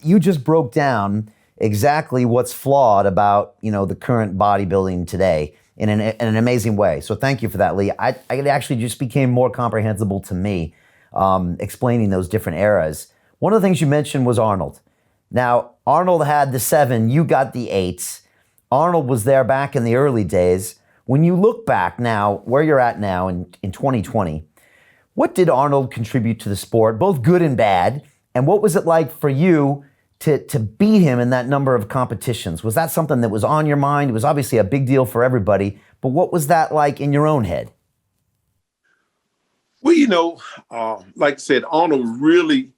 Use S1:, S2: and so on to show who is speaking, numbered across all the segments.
S1: you just broke down exactly what's flawed about, the current bodybuilding today in an amazing way. So thank you for that, Lee. It actually just became more comprehensible to me, explaining those different eras. One of the things you mentioned was Arnold. Now, Arnold had the 7, you got the 8s. Arnold was there back in the early days. When you look back now, where you're at now in 2020, what did Arnold contribute to the sport, both good and bad? And what was it like for you to beat him in that number of competitions? Was that something that was on your mind? It was obviously a big deal for everybody, but what was that like in your own head?
S2: Well, like I said, Arnold really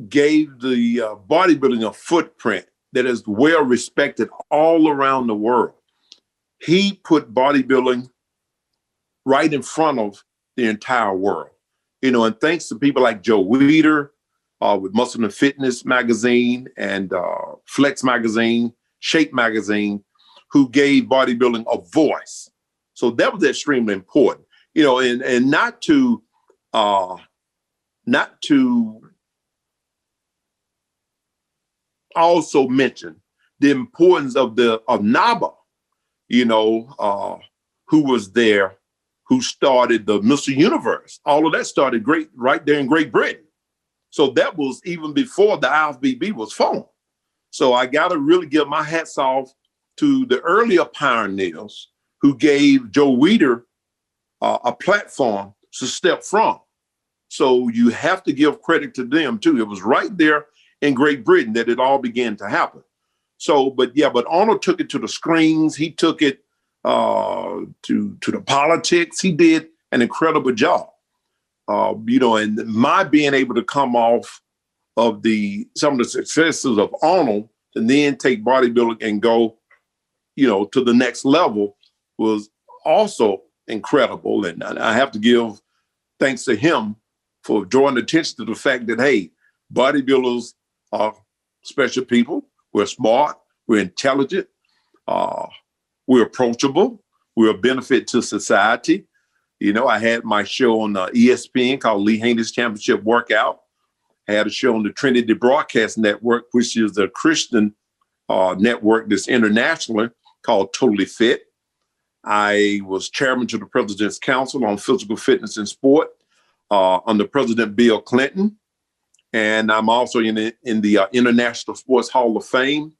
S2: gave the bodybuilding a footprint that is well respected all around the world. He put bodybuilding right in front of the entire world, and thanks to people like Joe Weider with Muscle and Fitness magazine and Flex magazine, Shape magazine, who gave bodybuilding a voice. So that was extremely important, and not to also mention the importance of NABA, who was there, who started the Mr. Universe. All of that started right there in Great Britain. So that was even before the IFBB was formed. So I got to really give my hats off to the earlier pioneers who gave Joe Weider a platform to step from. So you have to give credit to them too. It was right there in Great Britain that it all began to happen. So, but Arnold took it to the screens. He took it to the politics. He did an incredible job. And my being able to come off of some of the successes of Arnold and then take bodybuilding and go, to the next level was also incredible. And I have to give thanks to him for drawing attention to the fact that, hey, bodybuilders are special people. We're smart. We're intelligent. We're approachable. We're a benefit to society. I had my show on ESPN called Lee Haney's Championship Workout. I had a show on the Trinity Broadcast Network, which is a Christian network that's internationally called Totally Fit. I was chairman to the President's Council on Physical Fitness and Sport under President Bill Clinton. And I'm also in the International Sports Hall of Fame.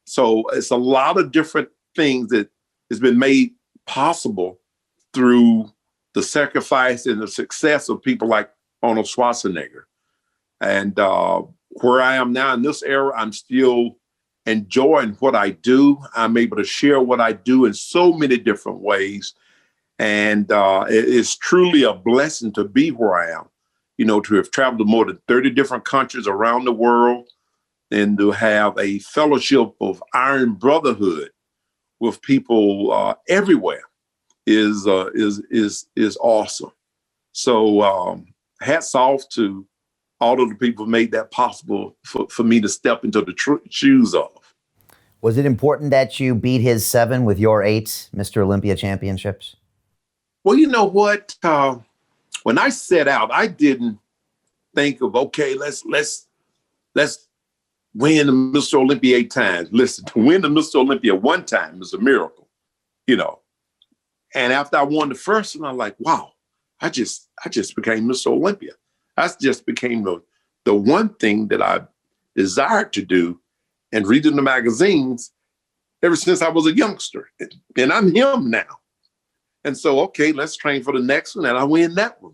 S2: So it's a lot of different things that has been made possible through the sacrifice and the success of people like Arnold Schwarzenegger. And where I am now in this era, I'm still enjoying what I do. I'm able to share what I do in so many different ways. And it's truly a blessing to be where I am, to have traveled to more than 30 different countries around the world and to have a fellowship of iron brotherhood with people everywhere is awesome. So hats off to all of the people who made that possible for me to step into the shoes of.
S1: Was it important that you beat his 7 with your 8 Mr. Olympia championships?
S2: Well, you know what? When I set out, I didn't think of, okay, let's win the Mr. Olympia 8 times. Listen, to win the Mr. Olympia 1 time is a miracle, And after I won the first one, I'm like, wow, I just became Mr. Olympia. I just became the one thing that I desired to do and reading the magazines ever since I was a youngster. And I'm him now. And so, okay, let's train for the next one. And I win that one.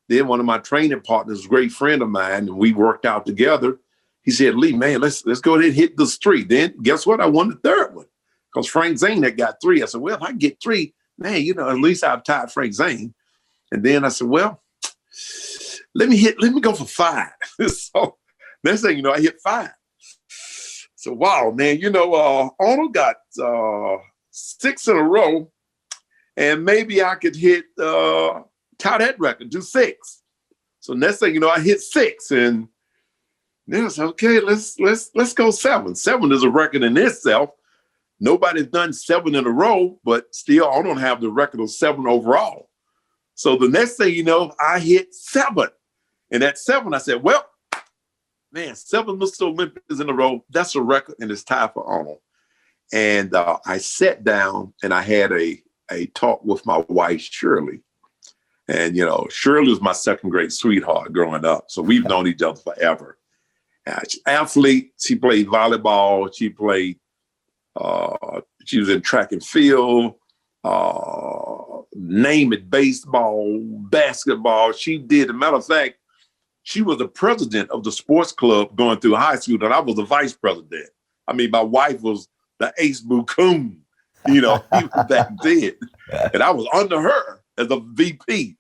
S2: Then one of my training partners, a great friend of mine, and we worked out together. He said, Lee, man, let's go ahead and hit this 3. Then guess what? I won the 3rd one because Frank Zane had got 3. I said, well, if I get 3, man, at least I've tied Frank Zane. And then I said, well, let me go for 5. So next thing you know, I hit 5. So, wow, man, Arnold got 6 in a row, and maybe I could tie that record, do 6. So next thing you know, I hit 6, and then I said, okay, let's go 7. 7 is a record in itself. Nobody's done 7 in a row, but still, I don't have the record of 7 overall. So the next thing you know, I hit 7. And at 7, I said, well, man, 7 Mr. Olympias in a row. That's a record, and it's tied for Arnold. And I sat down and I had a talk with my wife, Shirley. And, you know, Shirley was my second grade sweetheart growing up. So we've known each other forever. She's an athlete. She played volleyball. She was in track and field, name it, baseball, basketball. She did. As a matter of fact, she was the president of the sports club going through high school, and I was the vice president. I mean, my wife was the ace boo-coon, you know, even back then. And I was under her as a VP.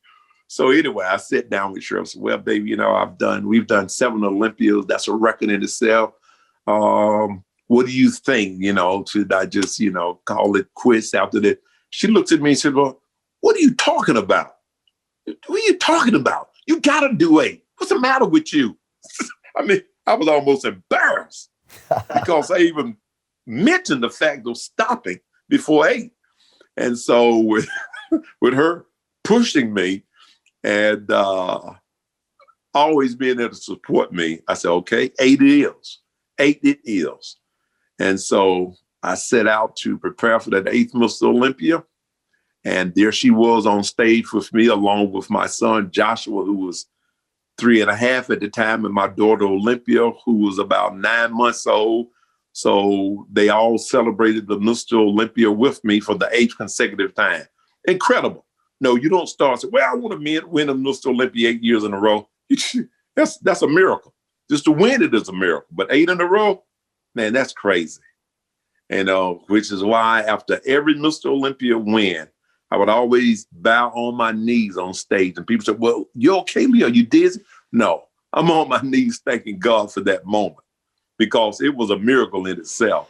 S2: So anyway, I sat down with Shirley and said, well, baby, you know, we've done 7 Olympias. That's a record in itself. What do you think? You know, should I just, you know, call it quits after that? She looked at me and said, well, what are you talking about? What are you talking about? You got to do 8. What's the matter with you? I mean, I was almost embarrassed because I even mentioned the fact of stopping before 8. And so with her pushing me and always being there to support me, I said, okay, 8 it is. 8 it is. And so I set out to prepare for that 8th Mr. Olympia. And there she was on stage with me, along with my son, Joshua, who was 3.5 at the time, and my daughter, Olympia, who was about 9 months old. So they all celebrated the Mr. Olympia with me for the 8th consecutive time. Incredible. No, you don't start saying, well, I want to win a Mr. Olympia 8 years in a row. That's a miracle. Just to win it is a miracle. But 8 in a row, man, that's crazy. And which is why after every Mr. Olympia win, I would always bow on my knees on stage. And people said, well, you okay, Leo? You dizzy? No, I'm on my knees thanking God for that moment because it was a miracle in itself.